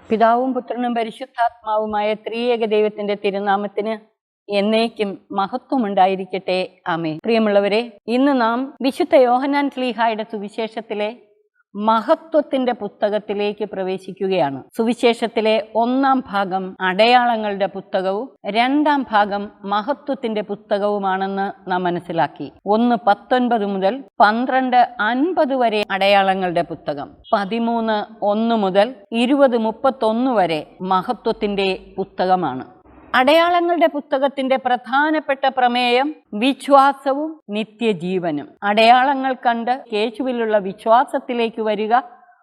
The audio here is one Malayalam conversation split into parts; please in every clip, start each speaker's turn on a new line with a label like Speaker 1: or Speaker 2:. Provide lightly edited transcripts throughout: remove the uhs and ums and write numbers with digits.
Speaker 1: പിതാവും പുത്രനും പരിശുദ്ധാത്മാവുമായ ത്രിയേക ദൈവത്തിന്റെ തിരുനാമത്തിന് എന്നേക്കും മഹത്വമുണ്ടായിരിക്കട്ടെ. ആമേൻ. പ്രിയമുള്ളവരെ, ഇന്ന് നാം വിശുദ്ധ യോഹന്നാൻ ശ്ലീഹായുടെ സുവിശേഷത്തിലെ മഹത്വത്തിന്റെ പുസ്തകത്തിലേക്ക് പ്രവേശിക്കുകയാണ്. സുവിശേഷത്തിലെ 1-ാം ഭാഗം അടയാളങ്ങളുടെ പുസ്തകവും 2-ാം ഭാഗം മഹത്വത്തിന്റെ പുസ്തകവുമാണെന്ന് നാം മനസ്സിലാക്കി. 1:19 മുതൽ 12:50 വരെ അടയാളങ്ങളുടെ പുസ്തകം, 13:1 മുതൽ 20:31 വരെ മഹത്വത്തിന്റെ പുസ്തകമാണ്. അടയാളങ്ങളുടെ പുസ്തകത്തിന്റെ പ്രധാനപ്പെട്ട പ്രമേയം വിശ്വാസവും നിത്യജീവനും. അടയാളങ്ങൾ കണ്ട് യേശുവിലുള്ള വിശ്വാസത്തിലേക്ക് വരിക,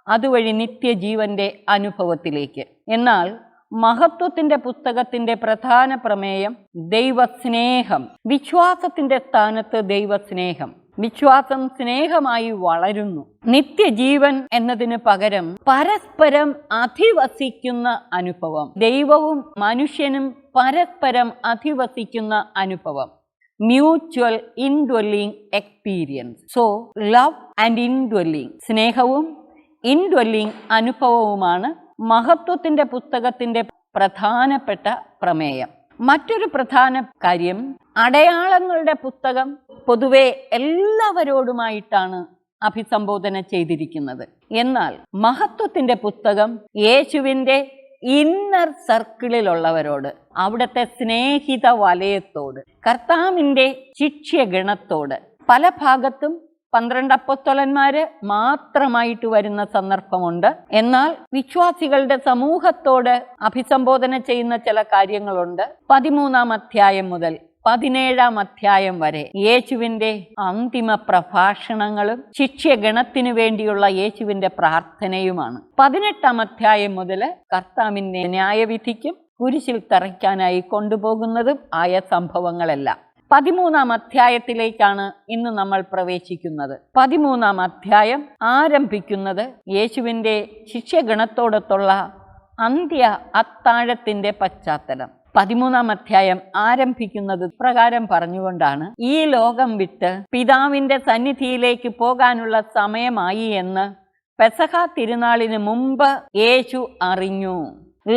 Speaker 1: അതുവഴി നിത്യജീവന്റെ അനുഭവത്തിലേക്ക്. എന്നാൽ മഹത്വത്തിന്റെ പുസ്തകത്തിന്റെ പ്രധാന പ്രമേയം ദൈവസ്നേഹം. വിശ്വാസത്തിന്റെ സ്ഥാനത്ത് ദൈവസ്നേഹം. വിശ്വാസം സ്നേഹമായി വളരുന്നു. നിത്യജീവൻ എന്നതിന് പകരം പരസ്പരം അധിവസിക്കുന്ന അനുഭവം. ദൈവവും മനുഷ്യനും പരസ്പരം അധിവസിക്കുന്ന അനുഭവം. Mutual indwelling experience. So love and indwelling, സ്നേഹവും ഇൻഡ്വെല്ലിംഗ് അനുഭവവുമാണ് മഹത്വത്തിന്റെ പുസ്തകത്തിന്റെ പ്രധാനപ്പെട്ട പ്രമേയം. മറ്റൊരു പ്രധാന കാര്യം, അടയാളങ്ങളുടെ പുസ്തകം പൊതുവെ എല്ലാവരോടുമായിട്ടാണ് അഭിസംബോധന ചെയ്തിരിക്കുന്നത്. എന്നാൽ മഹത്വത്തിന്റെ പുസ്തകം യേശുവിൻ്റെ ഇന്നർ സർക്കിളിലുള്ളവരോട്, അവിടുത്തെ സ്നേഹിത വലയത്തോട്, കർത്താവിൻ്റെ ശിഷ്യഗണത്തോട്, പല ഭാഗത്തും 12 അപ്പോസ്തലന്മാര് മാത്രമായിട്ട് വരുന്ന സന്ദർഭമുണ്ട്. എന്നാൽ വിശ്വാസികളുടെ സമൂഹത്തോട് അഭിസംബോധന ചെയ്യുന്ന ചില കാര്യങ്ങളുണ്ട്. 13-ാം അധ്യായം മുതൽ 17-ാം അധ്യായം വരെ യേശുവിൻ്റെ അന്തിമ പ്രഭാഷണങ്ങളും ശിഷ്യഗണത്തിനു വേണ്ടിയുള്ള യേശുവിൻ്റെ പ്രാർത്ഥനയുമാണ്. 18-ാം അധ്യായം മുതൽ കർത്താവിനെ ന്യായവിധിക്കും കുരിശിൽ തറയ്ക്കാനായി കൊണ്ടുപോകുന്നതും ആയ സംഭവങ്ങളെല്ലാം. 13-ാം അധ്യായത്തിലേക്കാണ് ഇന്ന് നമ്മൾ പ്രവേശിക്കുന്നത്. 13-ാം അധ്യായം ആരംഭിക്കുന്നത് യേശുവിൻ്റെ ശിഷ്യഗണത്തോടൊത്തുള്ള അന്ത്യ അത്താഴത്തിന്റെ പശ്ചാത്തലം. 13-ാം അധ്യായം ആരംഭിക്കുന്നത് പ്രകാരം പറഞ്ഞുകൊണ്ടാണ്: ഈ ലോകം വിട്ട് പിതാവിന്റെ സന്നിധിയിലേക്ക് പോകാനുള്ള സമയമായി എന്ന് പെസഹ തിരുനാളിന് മുമ്പ് യേശു അറിഞ്ഞു.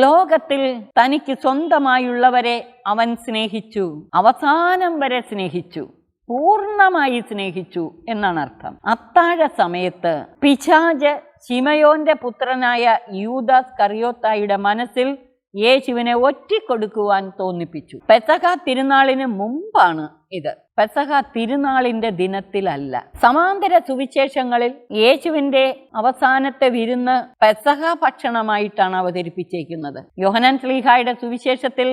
Speaker 1: ലോകത്തിൽ തനിക്ക് സ്വന്തമായുള്ളവരെ അവൻ സ്നേഹിച്ചു, അവസാനം വരെ സ്നേഹിച്ചു, പൂർണ്ണമായി സ്നേഹിച്ചു എന്നാണ് അർത്ഥം. അത്താഴ സമയത്ത് പിശാച് ശിമയോന്റെ പുത്രനായ യൂദാസ് കറിയോത്തായുടെ മനസ്സിൽ യേശുവിനെ ഒറ്റിക്കൊടുക്കുവാൻ തോന്നിപ്പിച്ചു. പെസഹ തിരുനാളിന് മുമ്പാണ് ഇത്, പെസഹ തിരുനാളിന്റെ ദിനത്തിലല്ല. സമാന്തര സുവിശേഷങ്ങളിൽ യേശുവിന്റെ അവസാനത്തെ വിരുന്ന് പെസഹ ഭക്ഷണമായിട്ടാണ് അവതരിപ്പിച്ചേക്കുന്നത്. യോഹന്നാൻ ശ്ലീഹായുടെ സുവിശേഷത്തിൽ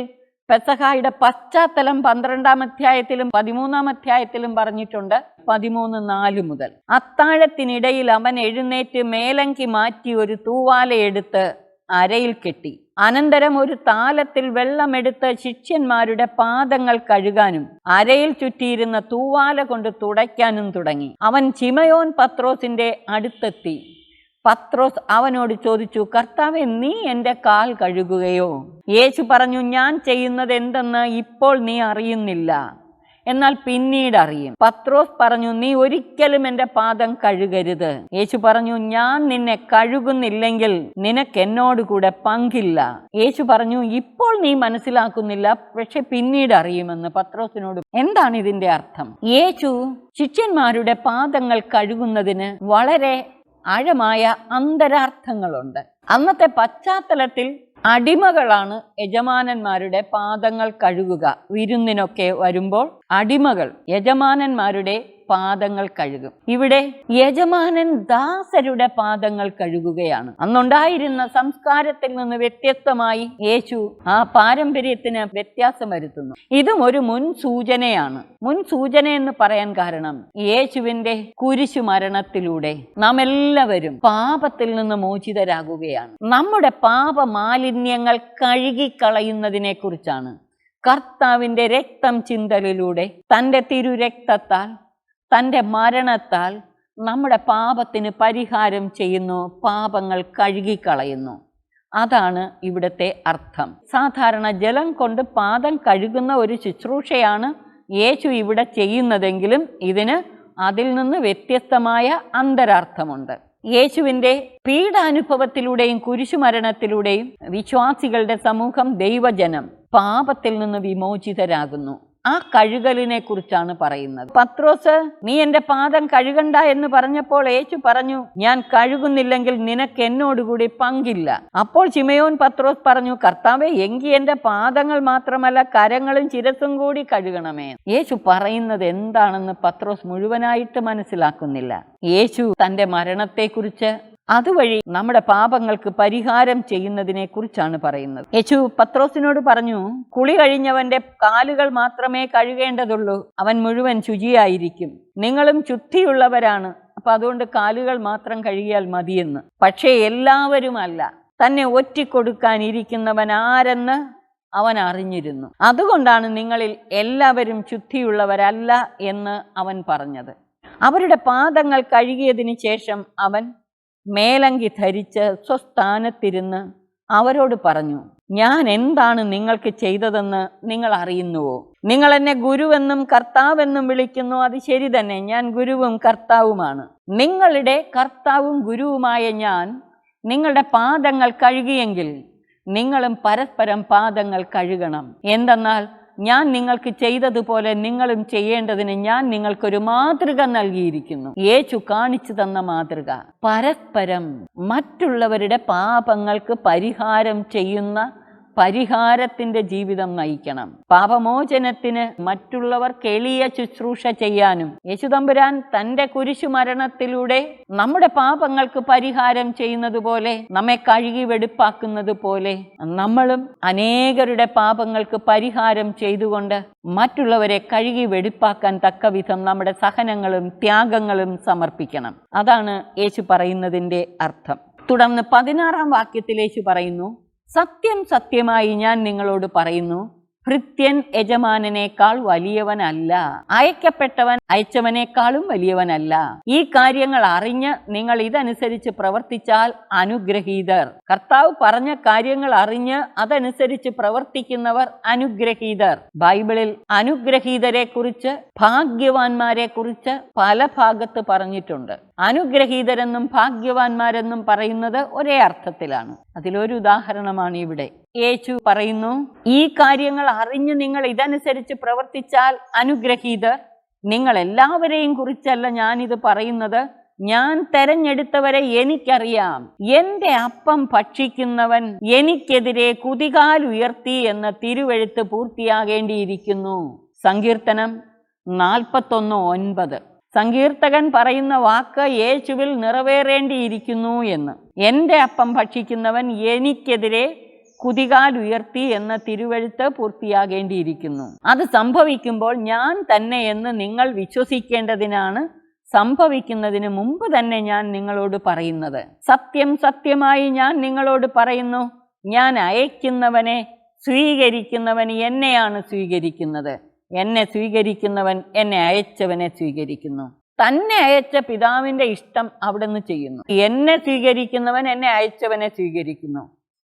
Speaker 1: പെസഹായുടെ പശ്ചാത്തലം 12-ാം അധ്യായത്തിലും 13-ാം അധ്യായത്തിലും പറഞ്ഞിട്ടുണ്ട്. 13:4 മുതൽ അത്താഴത്തിനിടയിൽ അവൻ എഴുന്നേറ്റ് മേലങ്കി മാറ്റി ഒരു തൂവാലയെടുത്ത് അരയിൽ കെട്ടി. അനന്തരം ഒരു താലത്തിൽ വെള്ളമെടുത്ത് ശിഷ്യന്മാരുടെ പാദങ്ങൾ കഴുകാനും അരയിൽ ചുറ്റിയിരുന്ന തൂവാല കൊണ്ട് തുടയ്ക്കാനും തുടങ്ങി. അവൻ ശിമയോൻ പത്രോസിന്റെ അടുത്തെത്തി. പത്രോസ് അവനോട് ചോദിച്ചു, കർത്താവേ, നീ എൻ്റെ കാൽ കഴുകുകയോ? യേശു പറഞ്ഞു, ഞാൻ ചെയ്യുന്നത് എന്തെന്ന് ഇപ്പോൾ നീ അറിയുന്നില്ല, എന്നാൽ പിന്നീട് അറിയും. പത്രോസ് പറഞ്ഞു, നീ ഒരിക്കലും എൻ്റെ പാദം കഴുകരുത്. യേശു പറഞ്ഞു, ഞാൻ നിന്നെ കഴുകുന്നില്ലെങ്കിൽ നിനക്ക് എന്നോട് കൂടെ പങ്കില്ല. യേശു പറഞ്ഞു, ഇപ്പോൾ നീ മനസ്സിലാക്കുന്നില്ല, പക്ഷെ പിന്നീട് അറിയുമെന്ന് പത്രോസിനോട്. എന്താണ് ഇതിൻ്റെ അർത്ഥം? യേശു ശിഷ്യന്മാരുടെ പാദങ്ങൾ കഴുകുന്നതിന് വളരെ ആഴമായ അന്തരാർത്ഥങ്ങളുണ്ട്. അന്നത്തെ പശ്ചാത്തലത്തിൽ അടിമകളാണ് യജമാനന്മാരുടെ പാദങ്ങൾ കഴുകുക. വിരുന്നിനൊക്കെ വരുമ്പോൾ അടിമകൾ യജമാനന്മാരുടെ പാദങ്ങൾ കഴുകും. ഇവിടെ യജമാനൻ ദാസരുടെ പാദങ്ങൾ കഴുകുകയാണ്. അന്നുണ്ടായിരുന്ന സംസ്കാരത്തിൽ നിന്ന് വ്യത്യസ്തമായി യേശു ആ പാരമ്പര്യത്തിന് വ്യത്യാസം വരുത്തുന്നു. ഇതും ഒരു മുൻ സൂചനയാണ്. മുൻ സൂചന എന്ന് പറയാൻ കാരണം, യേശുവിൻ്റെ കുരിശു മരണത്തിലൂടെ നാം എല്ലാവരും പാപത്തിൽ നിന്ന് മോചിതരാകുകയാണ്. നമ്മുടെ പാപമാലിന്യങ്ങൾ കഴുകിക്കളയുന്നതിനെ കുറിച്ചാണ്. കർത്താവിൻ്റെ രക്തം ചിന്തലിലൂടെ, തൻ്റെ തിരുരക്തത്താൽ, തൻ്റെ മരണത്താൽ നമ്മുടെ പാപത്തിന് പരിഹാരം ചെയ്യുന്നു, പാപങ്ങൾ കഴുകിക്കളയുന്നു. അതാണ് ഇവിടുത്തെ അർത്ഥം. സാധാരണ ജലം കൊണ്ട് പാദം കഴുകുന്ന ഒരു ശുശ്രൂഷയാണ് യേശു ഇവിടെ ചെയ്യുന്നതെങ്കിലും ഇതിന് അതിൽ നിന്ന് വ്യത്യസ്തമായ അന്തരാർത്ഥമുണ്ട്. യേശുവിൻ്റെ പീഡാനുഭവത്തിലൂടെയും കുരിശുമരണത്തിലൂടെയും വിശ്വാസികളുടെ സമൂഹം, ദൈവജനം പാപത്തിൽ നിന്ന് വിമോചിതരാകുന്നു. ആ കഴുകലിനെ കുറിച്ചാണ് പറയുന്നത്. പത്രോസ്, നീ എൻ്റെ പാദം കഴുകണ്ട എന്ന് പറഞ്ഞപ്പോൾ യേശു പറഞ്ഞു, ഞാൻ കഴുകുന്നില്ലെങ്കിൽ നിനക്ക് എന്നോടുകൂടി പങ്കില്ല. അപ്പോൾ ശിമയോൻ പത്രോസ് പറഞ്ഞു, കർത്താവേ, എങ്കി എൻ്റെ പാദങ്ങൾ മാത്രമല്ല കരങ്ങളും ശിരസും കൂടി കഴുകണമേ. യേശു പറയുന്നത് എന്താണെന്ന് പത്രോസ് മുഴുവനായിട്ട് മനസ്സിലാക്കുന്നില്ല. യേശു തൻ്റെ മരണത്തെക്കുറിച്ച്, അതുവഴി നമ്മുടെ പാപങ്ങൾക്ക് പരിഹാരം ചെയ്യുന്നതിനെ കുറിച്ചാണ് പറയുന്നത്. യേശു പത്രോസിനോട് പറഞ്ഞു, കുളി കഴിഞ്ഞവന്റെ കാലുകൾ മാത്രമേ കഴുകേണ്ടതുള്ളൂ, അവൻ മുഴുവൻ ശുചിയായിരിക്കും. നിങ്ങളും ശുദ്ധിയുള്ളവരാണ്, അപ്പൊ അതുകൊണ്ട് കാലുകൾ മാത്രം കഴുകിയാൽ മതിയെന്ന്. പക്ഷേ എല്ലാവരുമല്ല. തന്നെ ഒറ്റിക്കൊടുക്കാനിരിക്കുന്നവൻ ആരെന്ന് അവൻ അറിഞ്ഞിരുന്നു. അതുകൊണ്ടാണ് നിങ്ങളിൽ എല്ലാവരും ശുദ്ധിയുള്ളവരല്ല എന്ന് അവൻ പറഞ്ഞത്. അവരുടെ പാദങ്ങൾ കഴുകിയതിന് ശേഷം അവൻ മേലങ്കി ധരിച്ച് സ്വസ്ഥാനത്തിരുന്ന് അവരോട് പറഞ്ഞു, ഞാൻ എന്താണ് നിങ്ങൾക്ക് ചെയ്തതെന്ന് നിങ്ങൾ അറിയുന്നുവോ? നിങ്ങൾ എന്നെ ഗുരുവെന്നും കർത്താവെന്നും വിളിക്കുന്നു. അത് ശരി തന്നെ, ഞാൻ ഗുരുവും കർത്താവുമാണ്. നിങ്ങളുടെ കർത്താവും ഗുരുവുമായ ഞാൻ നിങ്ങളുടെ പാദങ്ങൾ കഴുകിയെങ്കിൽ നിങ്ങളും പരസ്പരം പാദങ്ങൾ കഴുകണം. എന്തെന്നാൽ ഞാൻ നിങ്ങൾക്ക് ചെയ്തതുപോലെ നിങ്ങളും ചെയ്യേണ്ടതിന് ഞാൻ നിങ്ങൾക്കൊരു മാതൃക നൽകിയിരിക്കുന്നു. യേശു കാണിച്ചു തന്ന മാതൃക പരസ്പരം മറ്റുള്ളവരുടെ പാപങ്ങൾക്ക് പരിഹാരം ചെയ്യുന്ന പരിഹാരത്തിന്റെ ജീവിതം നയിക്കണം. പാപമോചനത്തിന് മറ്റുള്ളവർക്ക് എളിയ ശുശ്രൂഷ ചെയ്യാനും യേശുതമ്പുരാൻ തൻ്റെ കുരിശുമരണത്തിലൂടെ നമ്മുടെ പാപങ്ങൾക്ക് പരിഹാരം ചെയ്യുന്നത് പോലെ, നമ്മെ കഴുകി വെടിപ്പാക്കുന്നത് പോലെ, നമ്മളും അനേകരുടെ പാപങ്ങൾക്ക് പരിഹാരം ചെയ്തുകൊണ്ട് മറ്റുള്ളവരെ കഴുകി വെടിപ്പാക്കാൻ തക്കവിധം നമ്മുടെ സഹനങ്ങളും ത്യാഗങ്ങളും സമർപ്പിക്കണം. അതാണ് യേശു പറയുന്നതിൻ്റെ അർത്ഥം. തുടർന്ന് 16-ാം വാക്യത്തിൽ യേശു പറയുന്നു, സത്യം സത്യമായി ഞാൻ നിങ്ങളോട് പറയുന്നു, ഭൃത്യൻ യജമാനനേക്കാൾ വലിയവനല്ല, അയക്കപ്പെട്ടവൻ അയച്ചവനേക്കാളും വലിയവനല്ല. ഈ കാര്യങ്ങൾ അറിഞ്ഞ് നിങ്ങൾ ഇതനുസരിച്ച് പ്രവർത്തിച്ചാൽ അനുഗ്രഹീതർ. കർത്താവ് പറഞ്ഞ കാര്യങ്ങൾ അറിഞ്ഞ് അതനുസരിച്ച് പ്രവർത്തിക്കുന്നവർ അനുഗ്രഹീതർ. ബൈബിളിൽ അനുഗ്രഹീതരെ കുറിച്ച്, ഭാഗ്യവാന്മാരെ കുറിച്ച് പല ഭാഗത്ത് പറഞ്ഞിട്ടുണ്ട്. അനുഗ്രഹീതരെന്നും ഭാഗ്യവാന്മാരെന്നും പറയുന്നത് ഒരേ അർത്ഥത്തിലാണ്. അതിലൊരു ഉദാഹരണമാണ് ഇവിടെ. യേശു പറയുന്നു, ഈ കാര്യങ്ങൾ അറിഞ്ഞ് നിങ്ങൾ ഇതനുസരിച്ച് പ്രവർത്തിച്ചാൽ അനുഗ്രഹീതർ. നിങ്ങൾ എല്ലാവരെയും കുറിച്ചല്ല ഞാനിത് പറയുന്നത്, ഞാൻ തെരഞ്ഞെടുത്തവരെ എനിക്കറിയാം. എൻ്റെ അപ്പം ഭക്ഷിക്കുന്നവൻ എനിക്കെതിരെ കുതികാൽ ഉയർത്തി എന്ന തിരുവെഴുത്ത് പൂർത്തിയാകേണ്ടിയിരിക്കുന്നു. സങ്കീർത്തനം 41:9. സങ്കീർത്തകൻ പറയുന്ന വാക്ക് യേശുവിൽ നിറവേറേണ്ടിയിരിക്കുന്നു എന്ന്. എൻ്റെ അപ്പം ഭക്ഷിക്കുന്നവൻ എനിക്കെതിരെ കുതികാൽ ഉയർത്തി എന്ന തിരുവെഴുത്ത് പൂർത്തിയാകേണ്ടിയിരിക്കുന്നു. അത് സംഭവിക്കുമ്പോൾ ഞാൻ തന്നെ എന്ന് നിങ്ങൾ വിശ്വസിക്കേണ്ടതിനാണ് സംഭവിക്കുന്നതിന് മുമ്പ് തന്നെ ഞാൻ നിങ്ങളോട് പറയുന്നത്. സത്യം സത്യമായി ഞാൻ നിങ്ങളോട് പറയുന്നു, ഞാൻ അയക്കുന്നവനെ സ്വീകരിക്കുന്നവൻ എന്നെയാണ് സ്വീകരിക്കുന്നത്. എന്നെ സ്വീകരിക്കുന്നവൻ എന്നെ അയച്ചവനെ സ്വീകരിക്കുന്നു. തന്നെ അയച്ച പിതാവിൻ്റെ ഇഷ്ടം അവിടുന്ന് ചെയ്യുന്നു. എന്നെ സ്വീകരിക്കുന്നവൻ എന്നെ അയച്ചവനെ സ്വീകരിക്കുന്നു.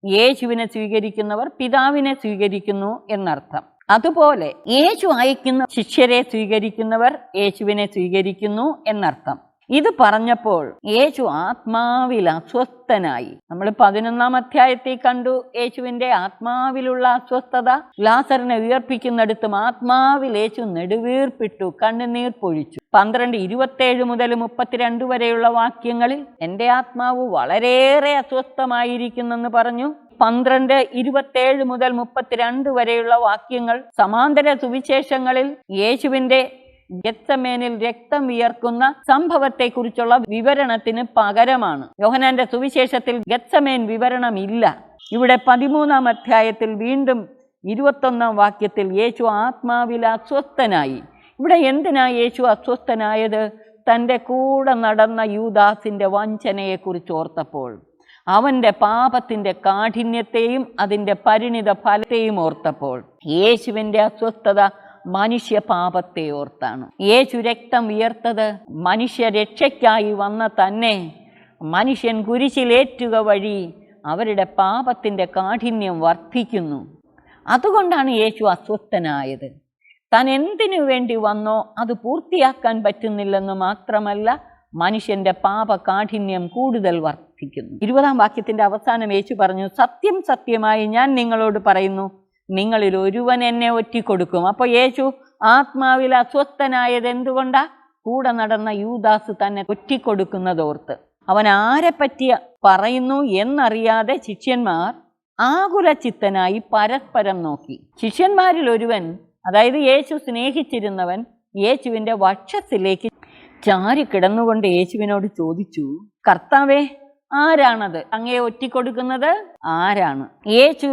Speaker 1: യേശുവിനെ സ്വീകരിക്കുന്നവർ പിതാവിനെ സ്വീകരിക്കുന്നു എന്നർത്ഥം. അതുപോലെ യേശു അയക്കുന്ന ശിഷ്യരെ സ്വീകരിക്കുന്നവർ യേശുവിനെ സ്വീകരിക്കുന്നു എന്നർത്ഥം. ഇത് പറഞ്ഞപ്പോൾ യേശു ആത്മാവിൽ അസ്വസ്ഥനായി. നമ്മൾ 11-ാം അധ്യായത്തിൽ കണ്ടു യേശുവിൻ്റെ ആത്മാവിലുള്ള അസ്വസ്ഥത. ലാസറിനെ ഉയർപ്പിക്കുന്നിടത്തും ആത്മാവിൽ യേശു നെടുവീർപ്പിട്ടു, കണ്ണുനീർ പൊഴിച്ചു. 12:27 മുതൽ 32 വരെയുള്ള വാക്യങ്ങളിൽ എൻ്റെ ആത്മാവ് വളരെയേറെ അസ്വസ്ഥമായിരിക്കുന്നെന്ന് പറഞ്ഞു. 12:27 മുതൽ 32 വരെയുള്ള വാക്യങ്ങൾ സമാന്തര സുവിശേഷങ്ങളിൽ യേശുവിൻ്റെ ഗെത്സമേനിൽ രക്തം വിയർക്കുന്ന സംഭവത്തെക്കുറിച്ചുള്ള വിവരണത്തിന് പകരമാണ്. യോഹന്നാന്റെ സുവിശേഷത്തിൽ ഗെത്സമേൻ വിവരണം ഇല്ല. ഇവിടെ 13-ാം അധ്യായത്തിൽ വീണ്ടും 21-ാം വാക്യത്തിൽ യേശു ആത്മാവിൽ അസ്വസ്ഥനായി. ഇവിടെ എന്തിനാ യേശു അസ്വസ്ഥനായത്? തൻ്റെ കൂടെ നടന്ന യൂദാസിൻ്റെ വഞ്ചനയെക്കുറിച്ച് ഓർത്തപ്പോൾ, അവൻ്റെ പാപത്തിൻ്റെ കാഠിന്യത്തെയും അതിൻ്റെ പരിണിത ഫലത്തെയും ഓർത്തപ്പോൾ. യേശുവിൻ്റെ അസ്വസ്ഥത മനുഷ്യ പാപത്തെ ഓർത്താണ്. യേശു രക്തം വിയർത്തത് മനുഷ്യ രക്ഷയ്ക്കായി വന്ന തന്നെ മനുഷ്യൻ കുരിശിലേറ്റുക വഴി അവരുടെ പാപത്തിൻ്റെ കാഠിന്യം വർദ്ധിക്കുന്നു. അതുകൊണ്ടാണ് യേശു അസ്വസ്ഥനായത്. താൻ എന്തിനു വേണ്ടി വന്നോ അത് പൂർത്തിയാക്കാൻ പറ്റുന്നില്ലെന്ന് മാത്രമല്ല, മനുഷ്യന്റെ പാപകാഠിന്യം കൂടുതൽ വർദ്ധിക്കുന്നു. 20-ാം വാക്യത്തിന്റെ അവസാനം യേശു പറഞ്ഞു, സത്യം സത്യമായി ഞാൻ നിങ്ങളോട് പറയുന്നു, നിങ്ങളിൽ ഒരുവൻ എന്നെ ഒറ്റിക്കൊടുക്കും. അപ്പോൾ യേശു ആത്മാവിൽ അസ്വസ്ഥനായത് എന്തുകൊണ്ടാ? കൂടെ നടന്ന യൂദാസ് തന്നെ ഒറ്റിക്കൊടുക്കുന്നതോർത്ത്. അവൻ ആരെപ്പറ്റി പറയുന്നു എന്നറിയാതെ ശിഷ്യന്മാർ ആകുലചിത്തനായി പരസ്പരം നോക്കി. ശിഷ്യന്മാരിൽ ഒരുവൻ, അതായത് യേശു സ്നേഹിച്ചിരുന്നവൻ, യേശുവിൻ്റെ വക്ഷത്തിലേക്ക് ചാരിക്കിടന്നുകൊണ്ട് യേശുവിനോട് ചോദിച്ചു, കർത്താവേ, ആരാണത്? അങ്ങയെ ഒറ്റിക്കൊടുക്കുന്നത് ആരാണ്? യേശു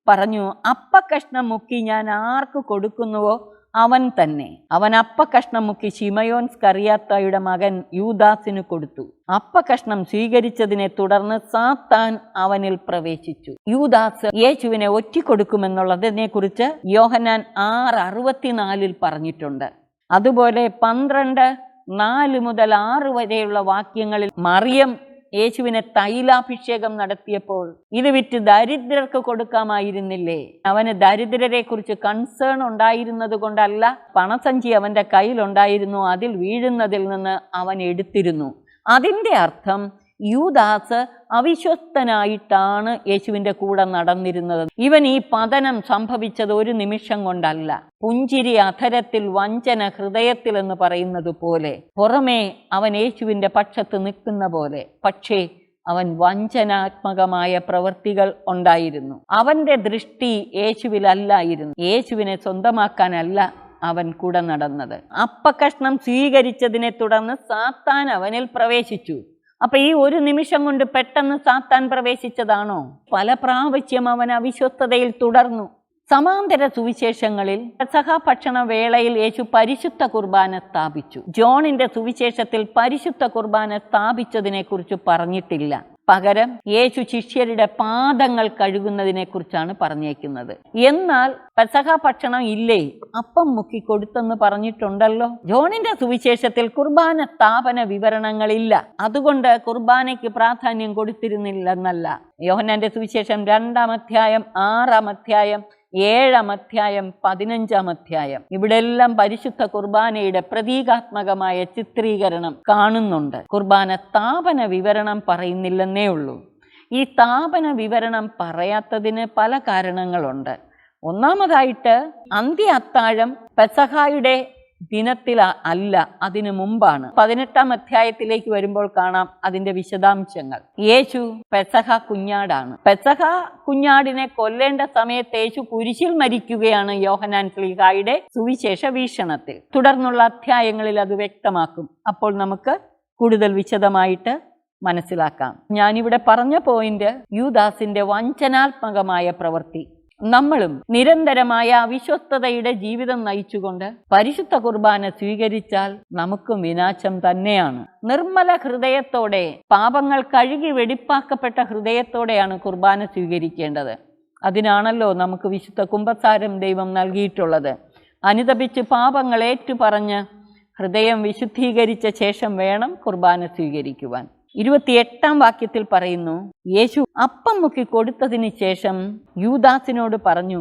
Speaker 1: പറഞ്ഞു, അപ്പക്കഷ്ണം മുക്കി ഞാൻ ആർക്ക് കൊടുക്കുന്നുവോ അവൻ തന്നെ. അവൻ അപ്പക്കഷ്ണം മുക്കി ശിമയോൻ സ്കറിയാത്തായുടെ മകൻ യൂദാസിന് കൊടുത്തു. അപ്പക്കഷ്ണം സ്വീകരിച്ചതിനെ തുടർന്ന് സാത്താൻ അവനിൽ പ്രവേശിച്ചു. യൂദാസ് യേശുവിനെ ഒറ്റിക്കൊടുക്കുമെന്നുള്ളതിനെ കുറിച്ച് യോഹന്നാൻ 6:64 പറഞ്ഞിട്ടുണ്ട്. അതുപോലെ 12:4 മുതൽ 6 വരെയുള്ള വാക്യങ്ങളിൽ മറിയം യേശുവിനെ തൈലാഭിഷേകം നടത്തിയപ്പോൾ ഇത് വിറ്റ് ദരിദ്രർക്ക് കൊടുക്കാമായിരുന്നില്ലേ? അവന് ദരിദ്രരെ കുറിച്ച് കൺസേൺ ഉണ്ടായിരുന്നത് കൊണ്ടല്ല, പണസഞ്ചി അവൻ്റെ കയ്യിലുണ്ടായിരുന്നു, അതിൽ വീഴുന്നതിൽ നിന്ന് അവൻ എടുത്തിരുന്നു. അതിൻ്റെ അർത്ഥം യൂദാസ് അവിശ്വസ്തനായിട്ടാണ് യേശുവിൻ്റെ കൂടെ നടന്നിരുന്നത്. ഇവൻ ഈ പതനം സംഭവിച്ചത് ഒരു നിമിഷം കൊണ്ടല്ല. പുഞ്ചിരി അധരത്തിൽ, വഞ്ചന ഹൃദയത്തിൽ എന്ന് പറയുന്നത് പോലെ. പുറമേ അവൻ യേശുവിൻ്റെ പക്ഷത്ത് നിൽക്കുന്ന പോലെ, പക്ഷേ അവൻ വഞ്ചനാത്മകമായ പ്രവൃത്തികൾ ഉണ്ടായിരുന്നു. അവൻ്റെ ദൃഷ്ടി യേശുവിലല്ലായിരുന്നു. യേശുവിനെ സ്വന്തമാക്കാനല്ല അവൻ കൂടെ നടന്നത്. അപ്പക്കഷ്ണം സ്വീകരിച്ചതിനെ തുടർന്ന് സാത്താൻ അവനിൽ പ്രവേശിച്ചു. അപ്പൊ ഈ ഒരു നിമിഷം കൊണ്ട് പെട്ടെന്ന് സാത്താൻ പ്രവേശിച്ചതാണോ? പല പ്രാവശ്യം അവൻ അവിശ്വസ്തതയിൽ തുടർന്നു. സമാന്തര സുവിശേഷങ്ങളിൽ പെസഹ ഭക്ഷണ വേളയിൽ യേശു പരിശുദ്ധ കുർബാന സ്ഥാപിച്ചു. ജോണിന്റെ സുവിശേഷത്തിൽ പരിശുദ്ധ കുർബാന സ്ഥാപിച്ചതിനെ കുറിച്ച് പറഞ്ഞിട്ടില്ല. പകരം യേശു ശിഷ്യരുടെ പാദങ്ങൾ കഴുകുന്നതിനെ കുറിച്ചാണ് പറഞ്ഞേക്കുന്നത്. എന്നാൽ പെസഹ ഭക്ഷണം ഇല്ലേ, അപ്പം മുക്കി കൊടുത്തെന്ന് പറഞ്ഞിട്ടുണ്ടല്ലോ. ജോണിന്റെ സുവിശേഷത്തിൽ കുർബാന സ്ഥാപന വിവരണങ്ങളില്ല, അതുകൊണ്ട് കുർബാനയ്ക്ക് പ്രാധാന്യം കൊടുത്തിരുന്നില്ലെന്നല്ല. യോഹന്നാന്റെ സുവിശേഷം 2-ാം അധ്യായം, 6-ാം അധ്യായം, 7-ാം അധ്യായം, 15-ാം അധ്യായം, ഇവിടെല്ലാം പരിശുദ്ധ കുർബാനയുടെ പ്രതീകാത്മകമായ ചിത്രീകരണം കാണുന്നുണ്ട്. കുർബാന സ്ഥാപന വിവരണം പറയുന്നില്ലെന്നേ ഉള്ളൂ. ഈ സ്ഥാപന വിവരണം പറയാത്തതിന് പല കാരണങ്ങളുണ്ട്. ഒന്നാമതായിട്ട്, അന്ത്യ അത്താഴം പെസഹായുടെ ദിനത്തിൽ അല്ല, അതിനു മുമ്പാണ്. 18-ാം അധ്യായത്തിലേക്ക് വരുമ്പോൾ കാണാം അതിൻ്റെ വിശദാംശങ്ങൾ. യേശു പെസഹ കുഞ്ഞാടാണ്. പെസഹ കുഞ്ഞാടിനെ കൊല്ലേണ്ട സമയത്ത് യേശു കുരിശിൽ മരിക്കുകയാണ് യോഹന്നാൻ ശ്ലീഹായുടെ സുവിശേഷ വീക്ഷണത്തിൽ. തുടർന്നുള്ള അധ്യായങ്ങളിൽ അത് വ്യക്തമാക്കും. അപ്പോൾ നമുക്ക് കൂടുതൽ വിശദമായിട്ട് മനസ്സിലാക്കാം. ഞാനിവിടെ പറഞ്ഞ പോയിന്റ് യൂദാസിന്റെ വഞ്ചനാത്മകമായ പ്രവൃത്തി. നമ്മളും നിരന്തരമായ അവിശ്വസ്തതയുടെ ജീവിതം നയിച്ചുകൊണ്ട് പരിശുദ്ധ കുർബാന സ്വീകരിച്ചാൽ നമുക്കും വിനാശം തന്നെയാണ്. നിർമ്മല ഹൃദയത്തോടെ, പാപങ്ങൾ കഴുകി വെടിപ്പാക്കപ്പെട്ട ഹൃദയത്തോടെയാണ് കുർബാന സ്വീകരിക്കേണ്ടത്. അതിനാണല്ലോ നമുക്ക് വിശുദ്ധ കുമ്പസാരം ദൈവം നൽകിയിട്ടുള്ളത്. അനുതപിച്ച് പാപങ്ങൾ ഏറ്റുപറഞ്ഞ് ഹൃദയം വിശുദ്ധീകരിച്ച ശേഷം വേണം കുർബാന സ്വീകരിക്കുവാൻ. 28-ാം വാക്യത്തിൽ പറയുന്നു, യേശു അപ്പം മുക്കി കൊടുത്തതിന് ശേഷം യൂദാസിനോട് പറഞ്ഞു,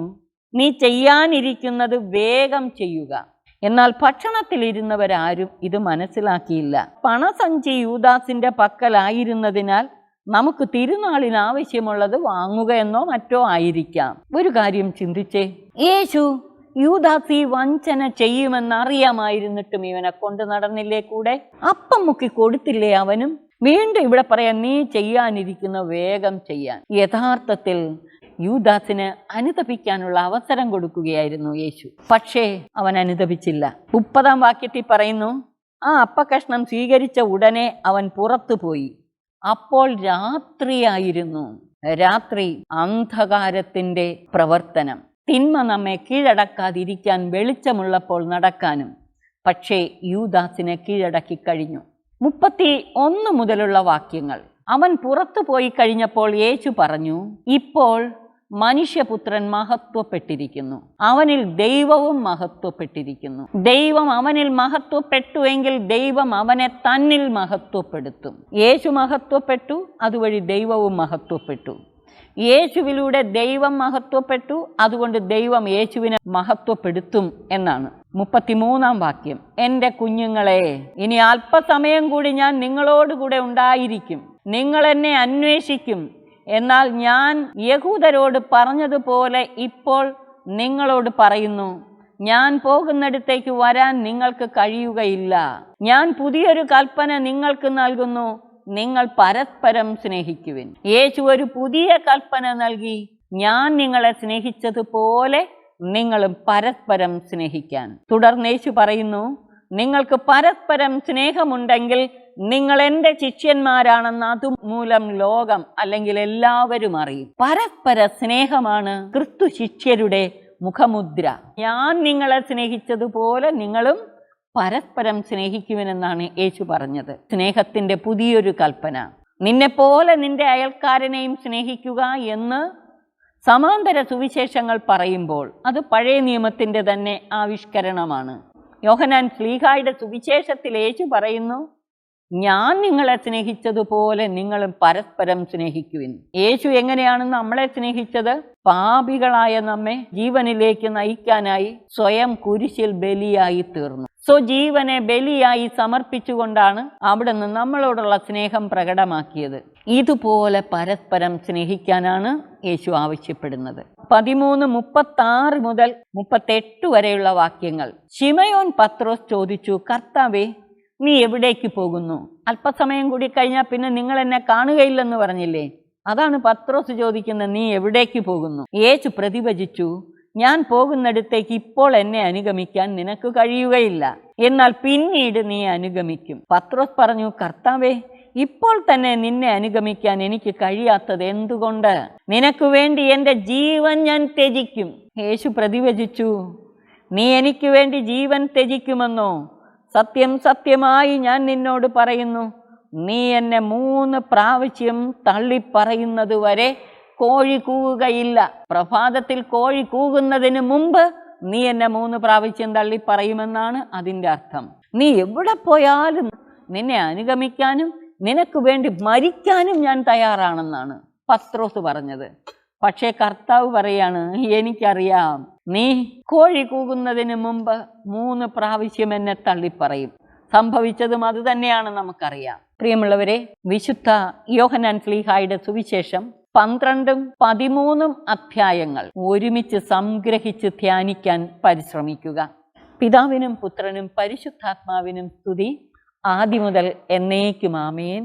Speaker 1: നീ ചെയ്യാനിരിക്കുന്നത് വേഗം ചെയ്യുക. എന്നാൽ ഭക്ഷണത്തിലിരുന്നവരാരും ഇത് മനസ്സിലാക്കിയില്ല. പണസഞ്ചി യൂദാസിന്റെ പക്കലായിരുന്നതിനാൽ നമുക്ക് തിരുനാളിന് ആവശ്യമുള്ളത് വാങ്ങുകയെന്നോ മറ്റോ ആയിരിക്കാം. ഒരു കാര്യം ചിന്തിച്ചേ, യേശു യൂദാസ് ഈ വഞ്ചന ചെയ്യുമെന്നറിയാമായിരുന്നിട്ടും ഇവനെ കൊണ്ട് നടന്നില്ലേ കൂടെ? അപ്പം മുക്കി കൊടുത്തില്ലേ അവനും? വീണ്ടും ഇവിടെ പറയാൻ, നീ ചെയ്യാനിരിക്കുന്ന വേഗം ചെയ്യാൻ. യഥാർത്ഥത്തിൽ യൂദാസിന് അനുതപിക്കാനുള്ള അവസരം കൊടുക്കുകയായിരുന്നു യേശു. പക്ഷേ അവൻ അനുതപിച്ചില്ല. 30-ാം വാക്യത്തിൽ പറയുന്നു, ആ അപ്പക്കഷ്ണം സ്വീകരിച്ച ഉടനെ അവൻ പുറത്തു പോയി. അപ്പോൾ രാത്രിയായിരുന്നു. രാത്രി അന്ധകാരത്തിൻ്റെ പ്രവർത്തനം. തിന്മ നമ്മെ കീഴടക്കാതിരിക്കാൻ വെളിച്ചമുള്ളപ്പോൾ നടക്കാനും. പക്ഷേ യൂദാസിനെ കീഴടക്കി കഴിഞ്ഞു. 31 മുതലുള്ള വാക്യങ്ങൾ. അവൻ പുറത്തു പോയി കഴിഞ്ഞപ്പോൾ യേശു പറഞ്ഞു, ഇപ്പോൾ മനുഷ്യപുത്രൻ മഹത്വപ്പെട്ടിരിക്കുന്നു, അവനിൽ ദൈവവും മഹത്വപ്പെട്ടിരിക്കുന്നു. ദൈവം അവനിൽ മഹത്വപ്പെട്ടുവെങ്കിൽ ദൈവം അവനെ തന്നിൽ മഹത്വപ്പെടുത്തും. യേശു മഹത്വപ്പെട്ടു, അതുവഴി ദൈവവും മഹത്വപ്പെട്ടു. യേശുവിലൂടെ ദൈവം മഹത്വപ്പെട്ടു, അതുകൊണ്ട് ദൈവം യേശുവിനെ മഹത്വപ്പെടുത്തും എന്നാണ്. 33-ാം വാക്യം, എൻ്റെ കുഞ്ഞുങ്ങളെ, ഇനി അല്പസമയം കൂടി ഞാൻ നിങ്ങളോടുകൂടെ ഉണ്ടായിരിക്കും. നിങ്ങൾ എന്നെ അന്വേഷിക്കും. എന്നാൽ ഞാൻ യഹൂദരോട് പറഞ്ഞതുപോലെ ഇപ്പോൾ നിങ്ങളോട് പറയുന്നു, ഞാൻ പോകുന്നിടത്തേക്ക് വരാൻ നിങ്ങൾക്ക് കഴിയുകയില്ല. ഞാൻ പുതിയൊരു കൽപ്പന നിങ്ങൾക്ക് നൽകുന്നു, നിങ്ങൾ പരസ്പരം സ്നേഹിക്കുവിൻ. യേശു ഒരു പുതിയ കൽപ്പന നൽകി, ഞാൻ നിങ്ങളെ സ്നേഹിച്ചതുപോലെ നിങ്ങളും പരസ്പരം സ്നേഹിക്കാൻ. തുടർന്ന് യേശു പറയുന്നു, നിങ്ങൾക്ക് പരസ്പരം സ്നേഹമുണ്ടെങ്കിൽ നിങ്ങൾ എൻ്റെ ശിഷ്യന്മാരാണെന്ന് അതുമൂലം ലോകം അല്ലെങ്കിൽ എല്ലാവരും അറിയും. പരസ്പര സ്നേഹമാണ് ക്രിസ്തു ശിഷ്യരുടെ മുഖമുദ്ര. ഞാൻ നിങ്ങളെ സ്നേഹിച്ചതുപോലെ നിങ്ങളും പരസ്പരം സ്നേഹിക്കുമെന്നാണ് യേശു പറഞ്ഞത്. സ്നേഹത്തിൻ്റെ പുതിയൊരു കൽപ്പന, നിന്നെപ്പോലെ നിന്റെ അയൽക്കാരനെയും സ്നേഹിക്കുക എന്ന് സമാന്തര സുവിശേഷങ്ങൾ പറയുമ്പോൾ അത് പഴയ നിയമത്തിൻ്റെ തന്നെ ആവിഷ്കരണമാണ്. യോഹന്നാൻ ശ്ലീഹായുടെ സുവിശേഷത്തിൽ യേശു പറയുന്നു, ഞാൻ നിങ്ങളെ സ്നേഹിച്ചതുപോലെ നിങ്ങളും പരസ്പരം സ്നേഹിക്കുവിൻ. യേശു എങ്ങനെയാണ് നമ്മളെ സ്നേഹിച്ചത്? പാപികളായ നമ്മെ ജീവനിലേക്ക് നയിക്കാനായി സ്വയം കുരിശിൽ ബലിയായി തീർന്നു. സ്വജീവനെ ബലിയായി സമർപ്പിച്ചുകൊണ്ടാണ് അവിടുന്ന് നമ്മളോടുള്ള സ്നേഹം പ്രകടമാക്കിയത്. ഇതുപോലെ പരസ്പരം സ്നേഹിക്കാനാണ് യേശു ആവശ്യപ്പെടുന്നത്. 13:36 മുതൽ 38 വരെയുള്ള വാക്യങ്ങൾ. ശിമയോൻ പത്രോസ് ചോദിച്ചു, കർത്താവേ, നീ എവിടേക്ക് പോകുന്നു? അല്പസമയം കൂടി കഴിഞ്ഞാൽ പിന്നെ നിങ്ങൾ എന്നെ കാണുകയില്ലെന്ന് പറഞ്ഞില്ലേ? അതാണ് പത്രോസ് ചോദിക്കുന്നത്, നീ എവിടേക്ക് പോകുന്നു? യേശു പ്രതിവചിച്ചു, ഞാൻ പോകുന്നിടത്തേക്ക് ഇപ്പോൾ എന്നെ അനുഗമിക്കാൻ നിനക്ക് കഴിയുകയില്ല, എന്നാൽ പിന്നീട് നീ അനുഗമിക്കും. പത്രോസ് പറഞ്ഞു, കർത്താവേ, ഇപ്പോൾ തന്നെ നിന്നെ അനുഗമിക്കാൻ എനിക്ക് കഴിയാത്തത് എന്തുകൊണ്ട്? നിനക്ക് വേണ്ടി എൻ്റെ ജീവൻ ഞാൻ ത്യജിക്കും. യേശു പ്രതിവചിച്ചു, നീ എനിക്ക് വേണ്ടി ജീവൻ ത്യജിക്കുമെന്നോ? സത്യം സത്യമായി ഞാൻ നിന്നോട് പറയുന്നു, നീ എന്നെ 3 പ്രാവശ്യം തള്ളിപ്പറയുന്നത് വരെ കോഴി കൂവുകയില്ല. പ്രഭാതത്തിൽ കോഴി കൂകുന്നതിന് മുമ്പ് നീ എന്നെ 3 പ്രാവശ്യം തള്ളിപ്പറയുമെന്നാണ് അതിൻ്റെ അർത്ഥം. നീ എവിടെ പോയാലും നിന്നെ അനുഗമിക്കാനും നിനക്ക് വേണ്ടി മരിക്കാനും ഞാൻ തയ്യാറാണെന്നാണ് പത്രോസ് പറഞ്ഞത്. പക്ഷേ കർത്താവ് പറയാണ്, എനിക്കറിയാം, നീ കോഴി കൂകുന്നതിന് മുമ്പ് 3 പ്രാവശ്യം എന്നെ തള്ളിപ്പറയും. സംഭവിച്ചതും അത് തന്നെയാണ് നമുക്കറിയാം. പ്രിയമുള്ളവരെ, വിശുദ്ധ യോഹന്നാൻ ശ്ലീഹായുടെ സുവിശേഷം 12ഉം 13ഉം അധ്യായങ്ങൾ ഒരുമിച്ച് സംഗ്രഹിച്ച് ധ്യാനിക്കാൻ പരിശ്രമിക്കുക. പിതാവിനും പുത്രനും പരിശുദ്ധാത്മാവിനും സ്തുതി, ആദിമുതൽ എന്നേക്കും ആമേൻ.